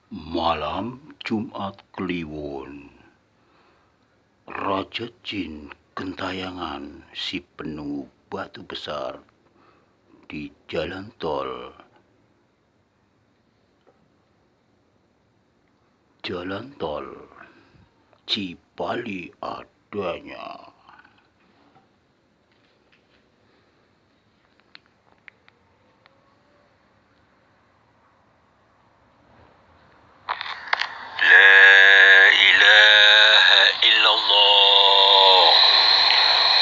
Malam Jumat Kliwon, Raja Jin gentayangan si penuh batu besar di jalan tol. Jalan tol Cipali adanya. لا إله إلا الله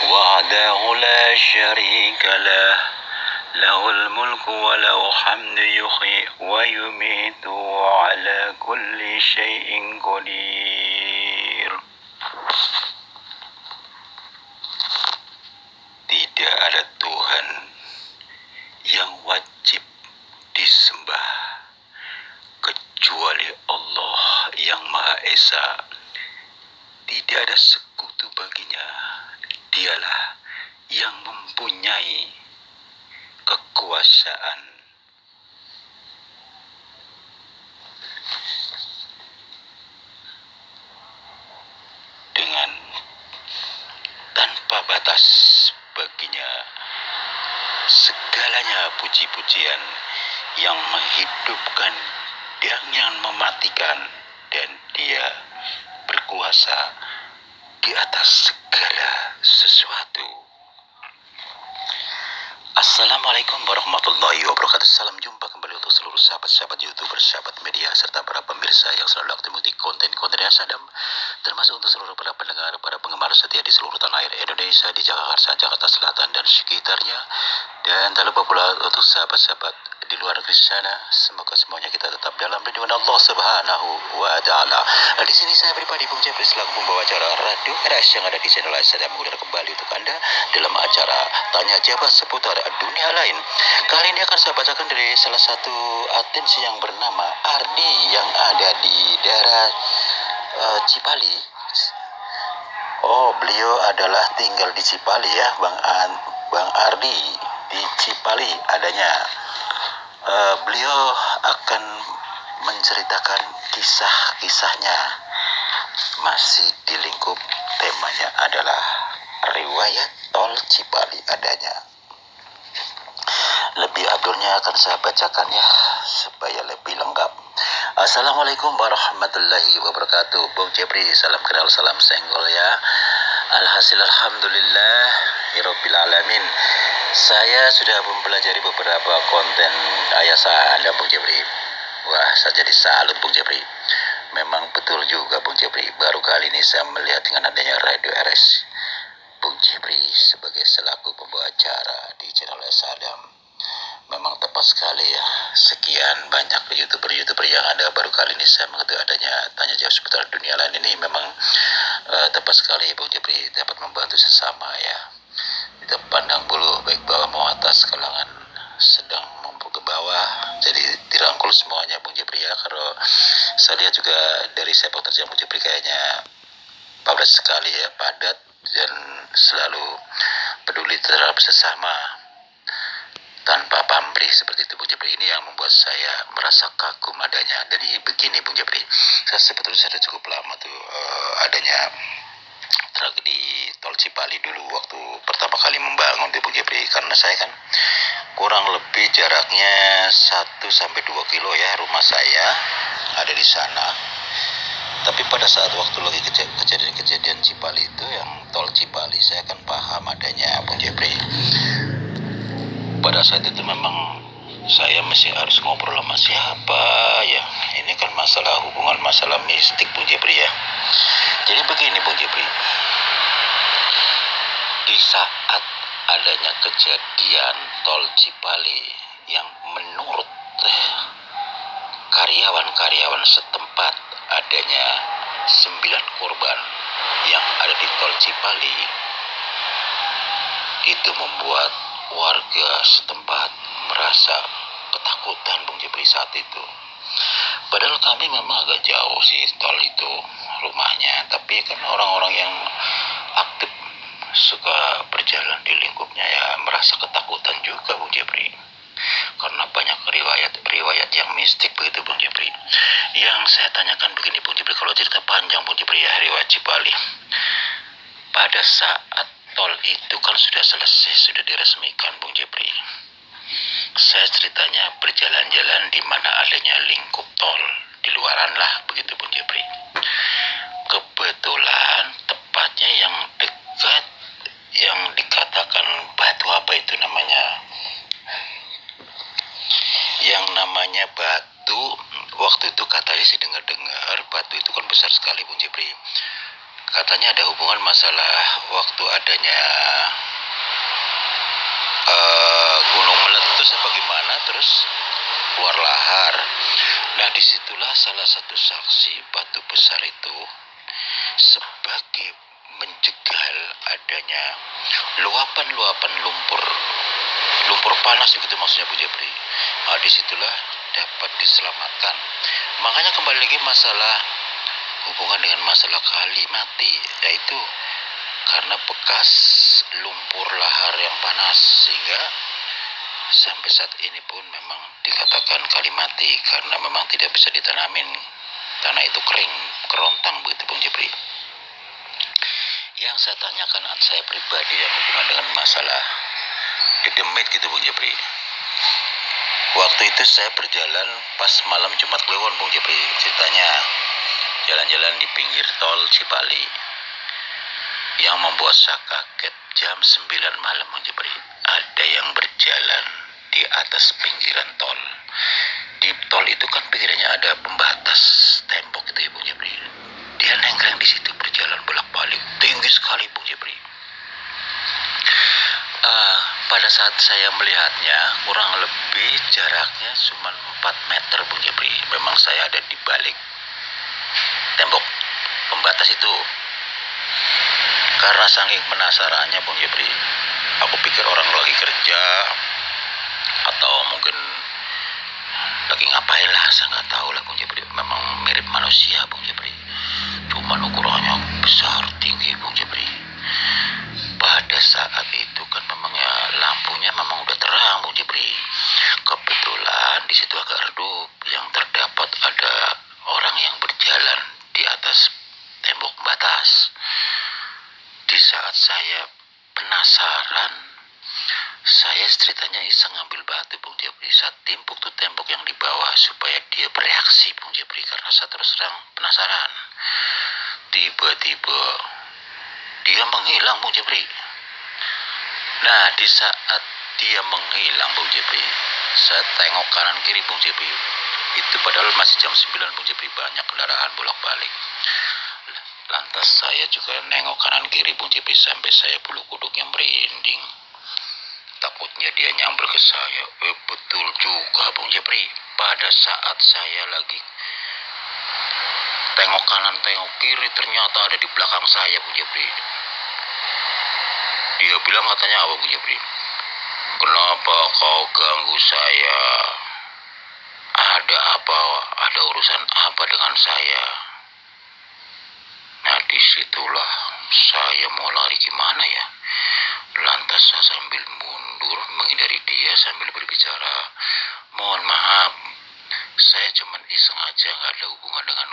وحده لا شريك له له الملك وله الحمد يحيي ويميت وعلى كل شيء قدير. Tidak ada Tuhan yang wajib disembah kecuali Allah yang Maha Esa. Tidak ada sekutu baginya. Dialah yang mempunyai kekuasaan. Dengan tanpa batas baginya segalanya puji-pujian, yang menghidupkan dan yang mematikan, dan Dia berkuasa di atas segala sesuatu. Assalamualaikum warahmatullahi wabarakatuh. Salam jumpa kembali untuk seluruh sahabat-sahabat YouTuber, sahabat media, serta para pemirsa yang selalu aktif di konten-konten yang sadam, termasuk untuk seluruh para pendengar, para penggemar setia di seluruh tanah air Indonesia, di Jakarta, Jakarta Selatan dan sekitarnya. Dan tak lupa pula untuk sahabat-sahabat di luar negeri sana, semoga semuanya kita tetap dalam lindungan Allah Subhanahu wa Ta'ala. Di sini saya pribadi Bung Jeffrey selaku pembawa acara Radio RS yang ada di channel saya mengudara kembali untuk Anda dalam acara Tanya Jawab seputar dunia lain. Kali ini akan saya bacakan dari salah satu atensi yang bernama Ardi yang ada di daerah Cipali. Oh, beliau adalah tinggal di Cipali ya, Bang Ardi di Cipali adanya. Beliau akan menceritakan kisah-kisahnya, masih di lingkup temanya adalah riwayat tol Cipali adanya. Lebih abdulnya akan saya bacakan ya, supaya lebih lengkap. Assalamualaikum warahmatullahi wabarakatuh. Bung Jepri, salam kenal, salam senggol ya. Alhasil alhamdulillah Rabbil alamin. Saya sudah mempelajari beberapa konten ayah Anda Bung Jepri. Wah, saya jadi salut Bung Jepri. Memang betul juga Bung Jepri. Baru kali ini saya melihat dengan adanya Radio RS, Bung Jepri sebagai selaku pembawa acara di channel Sadam. Memang tepat sekali ya. Sekian banyak YouTuber yang ada, baru kali ini saya mengetahui adanya Tanya Jawab seputar dunia lain ini. Memang tepat sekali Bung Jepri dapat membantu sesama ya. Kita pandang bulu baik bawah mau atas, kalangan sedang maupun ke bawah, jadi dirangkul semuanya Bung Jepri ya. Kalau saya lihat juga dari sepak terjang Bung Jepri kayaknya padat sekali ya, padat dan selalu peduli terhadap sesama tanpa pamrih seperti itu Bung Jepri. Ini yang membuat saya merasa kagum adanya. Jadi begini Bung Jepri, saya sebetulnya sudah cukup lama tuh adanya tragedi tol Cipali dulu waktu pertama kali membangun di Bung Jepri. Karena saya kan kurang lebih jaraknya 1-2 kilo ya, rumah saya ada di sana. Tapi pada saat waktu lagi kejadian Cipali itu, yang tol Cipali, saya kan paham adanya Bung Jepri. Pada saat itu memang saya masih harus ngobrol sama siapa ya. Ini kan masalah hubungan, masalah mistik Bung Jepri ya. Jadi begini Bung Jepri, di saat adanya kejadian tol Cipali yang menurut karyawan-karyawan setempat adanya 9 korban yang ada di tol Cipali, itu membuat warga setempat merasa ketakutan Bung Jepri saat itu. Padahal kami memang agak jauh sih tol itu rumahnya, tapi kan orang-orang yang aktif suka berjalan di lingkupnya ya merasa ketakutan juga Bung Jepri, karena banyak riwayat yang mistik begitu Bung Jepri. Yang saya tanyakan begini Bung Jepri, kalau cerita panjang Bung Jepri ya, hari wajib Bali. Pada saat tol itu kan sudah selesai, sudah diresmikan Bung Jepri. Saya ceritanya berjalan-jalan di mana adanya lingkup tol, di luaran lah begitu Bung Jepri. Kebetulan tepatnya yang dekat, yang dikatakan batu apa itu namanya, yang namanya batu, waktu itu katanya sih dengar-dengar batu itu kan besar sekali Bung Jepri. Katanya ada hubungan masalah waktu adanya gunung meletus apa gimana, terus keluar lahar. Nah disitulah salah satu saksi batu besar itu sebagai menjegal adanya luapan-luapan lumpur panas begitu maksudnya Bu Jepri. Nah, disitulah dapat diselamatkan. Makanya kembali lagi masalah hubungan dengan masalah kali mati, yaitu karena bekas lumpur lahar yang panas, sehingga sampai saat ini pun memang dikatakan kali mati karena memang tidak bisa ditanamin, tanah itu kering, kerontang begitu Bung Jepri. Yang saya tanyakan saya pribadi yang hubungan dengan masalah dedemit gitu Bung Jepri. Waktu itu saya berjalan pas malam Jumat Kliwon Bung Jepri, ceritanya jalan-jalan di pinggir tol Cipali. Yang membuat saya kaget, jam 9 malam Bung Jepri, ada yang berjalan di atas pinggiran tol. Di tol itu kan pinggirannya ada pembatas tembok gitu ya Bung Jepri. Dia nengkreng di situ berjalan bolak-balik, tinggi sekali Bung Jepri. Pada saat saya melihatnya, kurang lebih jaraknya cuma 4 meter Bung Jepri. Memang saya ada di balik tembok pembatas itu. Karena saking penasarannya Bung Jepri, aku pikir orang lagi kerja atau mungkin lagi ngapain lah, saya nggak tahu lah Bung Jepri. Memang mirip manusia Bung Jepri, cuman ukurannya besar tinggi Bung Jepri. Pada saat itu kan memangnya lampunya memang udah terang Bung Jepri. Kebetulan di situ agak redup, yang terdapat ada orang yang berjalan di atas tembok batas. Di saat saya penasaran, saya ceritanya iseng ngambil batu Bung Jepri. Saya timpuk tuh tembok yang di bawah supaya dia bereaksi Bung Jepri, karena saya terus terang penasaran. Tiba-tiba dia menghilang Bung Jepri. Nah di saat dia menghilang Bung Jepri, saya tengok kanan kiri Bung Jepri. Itu padahal masih jam 9 Bung Jepri, banyak kendaraan bolak-balik. Lantas saya juga nengok kanan kiri Bung Jepri sampai saya bulu kuduknya merinding. Takutnya dia nyamber ke saya. Betul juga Bung Jepri. Pada saat saya lagi tengok kanan tengok kiri, ternyata ada di belakang saya Bung Jepri. Dia bilang katanya apa Bung Jepri? Kenapa kau ganggu saya? Ada apa? Ada urusan apa dengan saya? Nah disitulah saya mau lari gimana ya. Lantas saya sambil mundur menghindari dia sambil berbicara, mohon maaf, saya cuma iseng aja, nggak ada hubungan dengan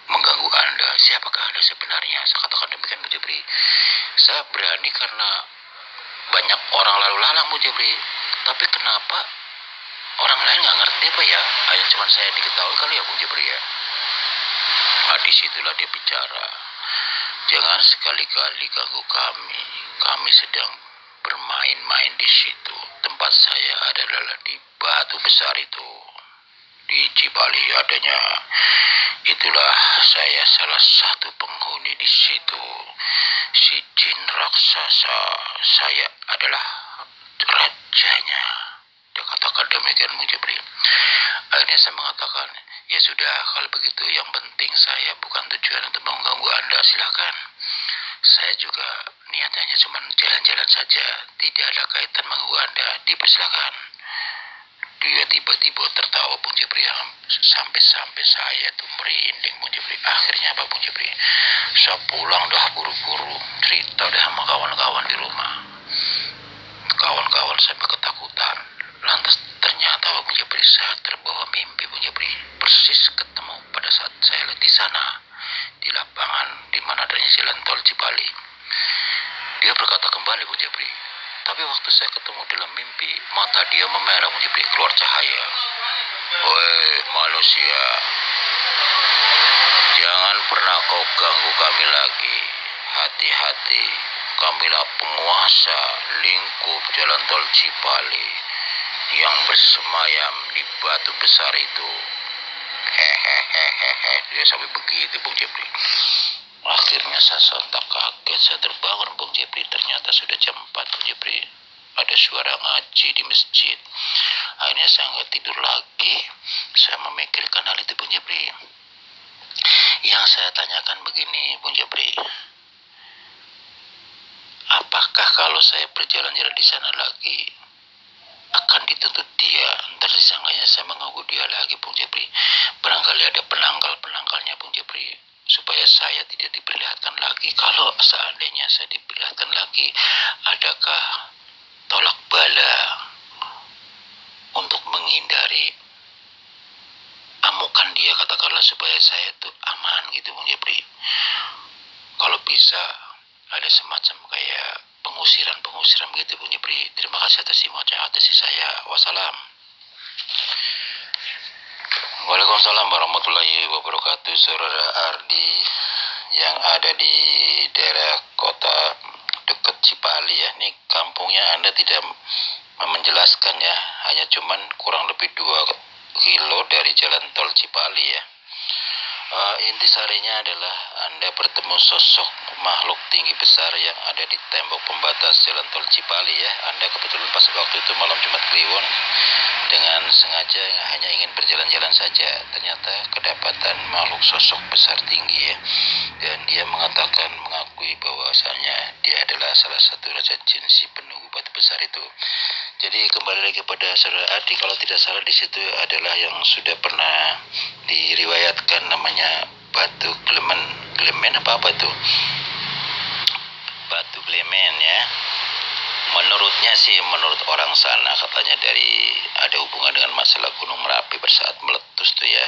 mengganggu Anda. Siapakah Anda sebenarnya? Saya katakan demikian Bu Jepri. Saya berani karena banyak orang lalu lalang Bu Jepri. Tapi kenapa orang lain nggak ngerti apa ya? Hanya cuma saya diketahui kali ya Bu Jepri ya. Nah disitulah dia bicara. Jangan sekali-kali ganggu kami. Kami sedang bermain-main di situ. Tempat saya adalah di batu besar itu, di Cipali adanya. Itulah saya salah satu penghuni di situ. Si jin raksasa, saya adalah rajanya. Dia katakan demikian Bung Jepri. Akhirnya saya mengatakan, ya sudah, kalau begitu yang penting saya bukan tujuan untuk mengganggu Anda, silakan. Saya juga niatnya cuma jalan-jalan saja, tidak ada kaitan mengganggu Anda, dipersilakan. Dia tiba-tiba tertawa Bung Jepri, sampai saya tuh merinding Bung Jepri. Akhirnya apa Bung Jepri? Saya pulang dah buru-buru, cerita dah sama kawan-kawan di rumah. Kawan-kawan sampai ketakutan. Lantas ternyata Bung Jepri, saya terbawa mimpi Bung Jepri. Persis ketemu pada saat sekali Bung Jepri. Tapi waktu saya ketemu dalam mimpi, mata dia memerah Bung Jepri, keluar cahaya. Woi manusia, jangan pernah kau ganggu kami lagi. Hati-hati, kamilah penguasa lingkup jalan tol Cipali yang bersemayam di batu besar itu. Hehehehehe, dia sampai begitu Bung Jepri. Akhirnya saya sontak kaget, saya terbangun Bung Jepri. Ternyata sudah jam 4 Bung Jepri. Ada suara ngaji di masjid. Akhirnya saya nggak tidur lagi. Saya memikirkan hal itu Bung Jepri. Yang saya tanyakan begini Bung Jepri, apakah kalau saya berjalan-jalan di sana lagi akan dituntut dia? Ntar disangkanya saya mengganggu dia lagi Bung Jepri. Barangkali ada penangkal-penangkalnya Bung Jepri, supaya saya tidak diperlihatkan lagi. Kalau seandainya saya diperlihatkan lagi, adakah tolak bala untuk menghindari amukan dia, katakanlah, supaya saya itu aman gitu Bung Jepri. Kalau bisa ada semacam kayak pengusiran gitu Bung Jepri. Terima kasih atas atensi saya. Wassalam. Waalaikumsalam warahmatullahi wabarakatuh. Saudara Ardi yang ada di daerah kota dekat Cipali ya. Ini kampungnya Anda tidak menjelaskan ya, hanya cuman kurang lebih 2 kilo dari jalan tol Cipali ya. Intisarinya adalah Anda bertemu sosok makhluk tinggi besar yang ada di tembok pembatas jalan tol Cipali ya. Anda kebetulan pas waktu itu malam Jumat Kliwon dengan sengaja hanya ingin berjalan-jalan saja. Ternyata kedapatan makhluk sosok besar tinggi ya. Dan dia mengakui bahwasanya dia adalah salah satu raja jin si penunggu batu besar itu. Jadi kembali lagi kepada saudara Adi, kalau tidak salah di situ adalah yang sudah pernah diriwayatkan namanya batu glemen apa itu? Batu glemen ya. Menurut orang sana katanya ada hubungan dengan masalah Gunung Merapi saat meletus tuh ya.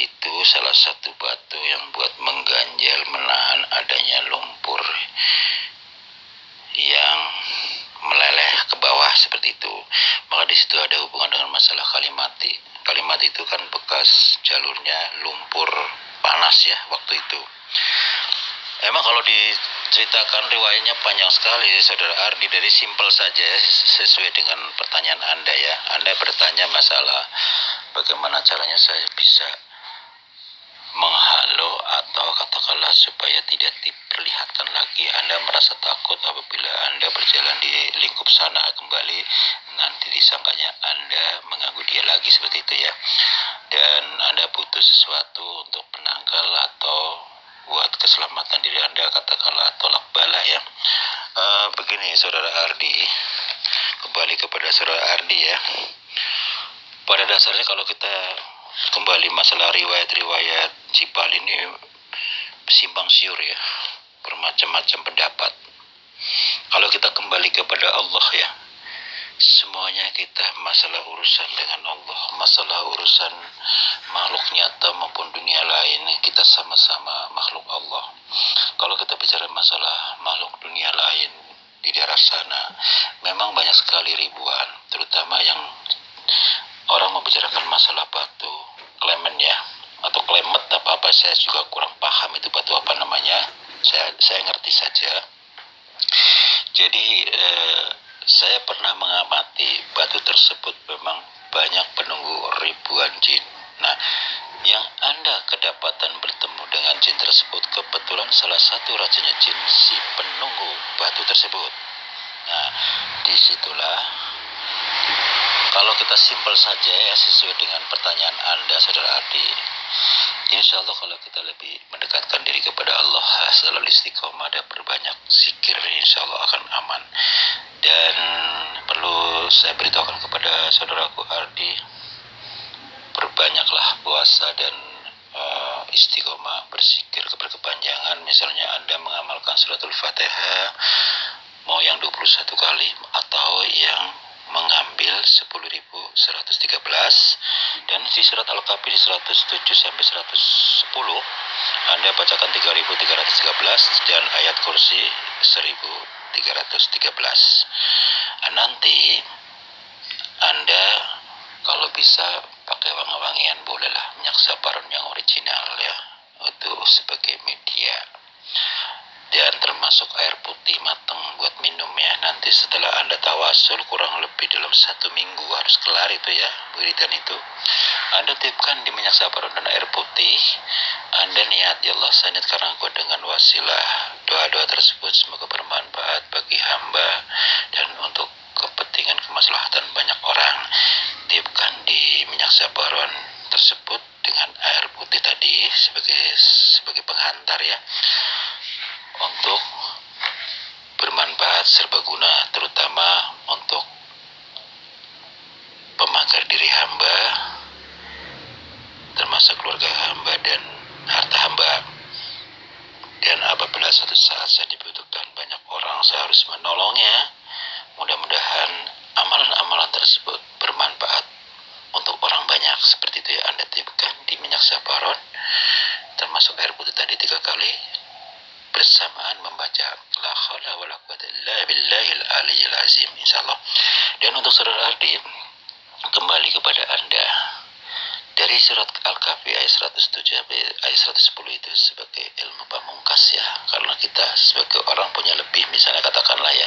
Itu salah satu batu yang buat mengganjal menahan adanya lumpur yang meleleh ke bawah seperti itu. Maka di situ ada hubungan dengan masalah Kalimati. Kalimati itu kan bekas jalurnya lumpur panas ya waktu itu. Emang kalau diceritakan riwayatnya panjang sekali saudara Ardi. Dari simpel saja sesuai dengan pertanyaan Anda ya. Anda bertanya masalah bagaimana caranya saya bisa menghalau atau katakanlah supaya tidak diperlihatkan lagi. Anda merasa takut apabila Anda berjalan di lingkup sana kembali, nanti disangkanya Anda mengganggu dia lagi seperti itu ya. Dan Anda butuh sesuatu untuk penangkal atau buat keselamatan diri Anda, katakanlah tolak bala ya. Begini saudara Ardi, kembali kepada saudara Ardi ya. Pada dasarnya kalau kita kembali masalah riwayat-riwayat Cipali ini simpang siur ya, bermacam-macam pendapat. Kalau kita kembali kepada Allah ya, semuanya kita masalah urusan dengan Allah, masalah urusan makhluk nyata maupun dunia lain, kita sama-sama makhluk Allah. Kalau kita bicara masalah makhluk dunia lain di daerah sana, memang banyak sekali ribuan, terutama yang orang membicarakan masalah batu klemen ya, atau klemet apa saya juga kurang paham itu batu apa namanya. Saya ngerti saja. Jadi saya pernah mengamati batu tersebut memang banyak penunggu ribuan jin. Nah, yang Anda kedapatan bertemu dengan jin tersebut kebetulan salah satu rajanya jin si penunggu batu tersebut. Nah, disitulah kalau kita simpel saja ya, sesuai dengan pertanyaan Anda saudara Adi, insya Allah kalau kita lebih mendekatkan diri kepada Allah, selalu istiqomah dan berbanyak zikir, insya Allah akan aman. Dan perlu saya beritahukan kepada saudaraku Ardi, berbanyaklah puasa dan istiqomah berzikir berkepanjangan. Misalnya Anda mengamalkan suratul Fatihah mau yang 21 kali atau yang mengambil 10.113, dan di surat Al-Kahfi di 107 sampai 110 Anda bacakan 3.313 dan ayat kursi 1313. Nanti Anda kalau bisa pakai wangi-wangian bolehlah, minyak sabaron yang original ya, itu sebagai media. Dan termasuk air putih matang buat minum ya. Nanti setelah Anda tawasul kurang lebih dalam 1 minggu harus kelar itu ya, wiridan itu. Anda tiupkan di minyak sabaron dan air putih. Anda niat, ya Allah, saya niatkan Engkau dengan wasilah doa-doa tersebut semoga bermanfaat bagi hamba dan untuk kepentingan kemaslahatan banyak orang. Tiupkan di minyak sabaron tersebut dengan air putih tadi sebagai penghantar ya, untuk bermanfaat serbaguna, terutama untuk pemagar diri hamba, termasuk keluarga hamba dan harta hamba. Dan apabila suatu saat saya dibutuhkan banyak orang, saya harus menolongnya. Mudah-mudahan amalan-amalan tersebut bermanfaat untuk orang banyak. Seperti itu ya, Anda tiupkan di minyak sabaron termasuk air putih tadi 3 kali bersamaan membaca la haula wala quwwata illa billahil aliyyil azim, insyaallah. Dan untuk saudara Ardi, kembali kepada Anda dari surat Al-Kahfi ayat 107 sampai ayat 110 itu sebagai ilmu pamungkas ya. Karena kita sebagai orang punya lebih, misalnya katakanlah ya,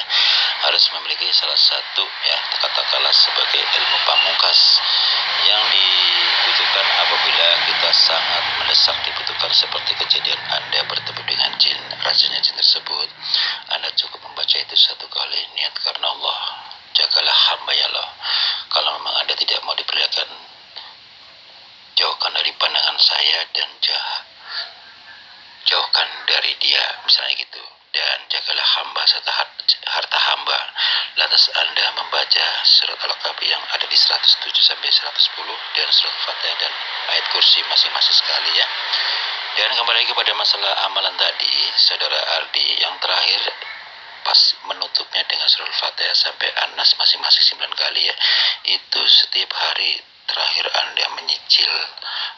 harus memiliki salah satu ya, katakanlah sebagai ilmu pamungkas yang dibutuhkan apabila kita sangat mendesak dibutuhkan, seperti kejadian Anda bertemu dengan jin, rajanya jin tersebut. Anda cukup membaca itu 1 kali, niat karena Allah, jagalah hamba ya Allah. Kalau memang Anda tidak mau diperlihatkan, jauhkan dari pandangan saya dan jauhkan dari dia, misalnya gitu. Dan jagalah hamba serta harta hamba. Lantas Anda membaca surat Al-Kahfi yang ada di 107 sampai 110 dan surat Al-Fatihah dan ayat kursi masing-masing sekali ya. Dan kembali kepada masalah amalan tadi, saudara Ardi, yang terakhir pas menutupnya dengan surat Al-Fatihah sampai An-Nas masing-masing 9 kali ya. Itu setiap hari terakhir Anda menyicil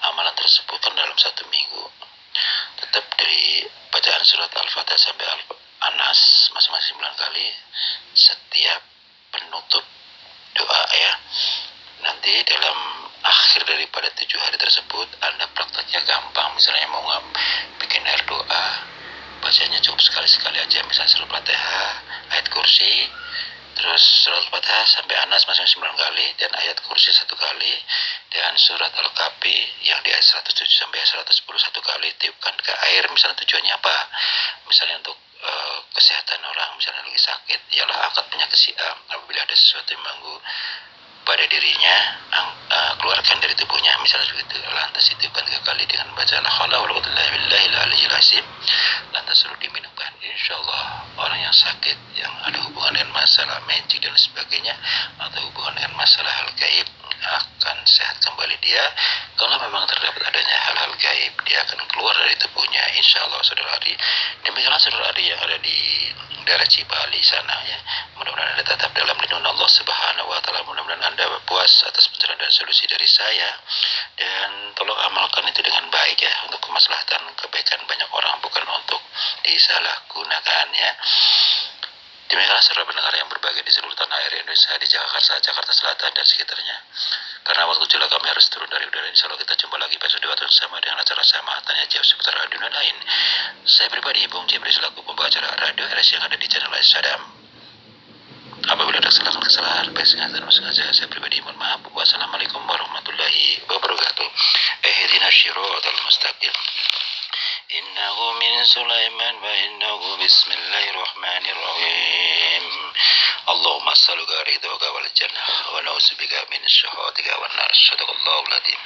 amalan tersebut kan dalam 1 minggu. Tetap dari bacaan surat Al-Fatihah sampai An-Nas masing-masing 9 kali setiap penutup doa ya. Nanti dalam akhir daripada 7 hari tersebut Anda prakteknya gampang. Misalnya mau bikin air doa, bacanya cukup sekali-sekali aja, misalnya surat Al-Fatihah, ayat kursi, terus surat Al-Fatihah sampai Anas masing-masing 9 kali dan ayat kursi 1 kali, dan surat Al-Kahfi yang di ayat 107 sampai ayat 110 1 kali. Tiupkan ke air, misalnya tujuannya apa, misalnya untuk kesehatan orang, misalnya lagi sakit, ialah angkat penyakit si A. Apabila ada sesuatu yang mengganggu pada dirinya, keluarkan dari tubuhnya, misalnya begitu. Lantas ditiupkan 3 kali dengan baca la haula wala quwwata illa billahil aliyyil azim. Lantas suruh diminumkan. Insyaallah orang yang sakit, yang ada hubungan dengan masalah magic dan sebagainya, atau hubungan dengan masalah hal gaib, akan sehat kembali dia. Kalau memang terdapat adanya hal-hal gaib, dia akan keluar dari tubuhnya, insyaallah saudara Adi. Demikianlah saudara Adi yang ada di daerah Cibali sana ya. Mudah-mudahan Anda tetap dalam lindungan Allah Subhanahu wa taala. Mudah-mudahan Anda puas atas pencerahan dan solusi dari saya, dan tolong amalkan itu dengan baik ya, untuk kemaslahatan kebaikan banyak orang, bukan untuk disalahgunakan ya. Demikianlah saudara pendengar yang berbahagia di seluruh tanah air Indonesia, di Jakarta Selatan dan sekitarnya. Karena waktu jelas kami harus turun dari udara. Insya Allah kita jumpa lagi besok di waktu yang sama dengan acara sama, tanya jawab seputar dunia lain. Saya pribadi Bung Jebri selaku pembawa acara radio RS yang ada di channel Ais Sadam. Apabila ada kesalahan baik sengaja dan sengaja, saya pribadi mohon maaf. Wassalamualaikum warahmatullahi wabarakatuh. Ihdinas shiratal mustaqim. Innahu min Sulaiman wa innahu bismillahirrahmanirrahim. Allahumma salli ala ridhoka wal jannah wa na'udzubika min syahhatika wan nar. Shadaqallahul adzim.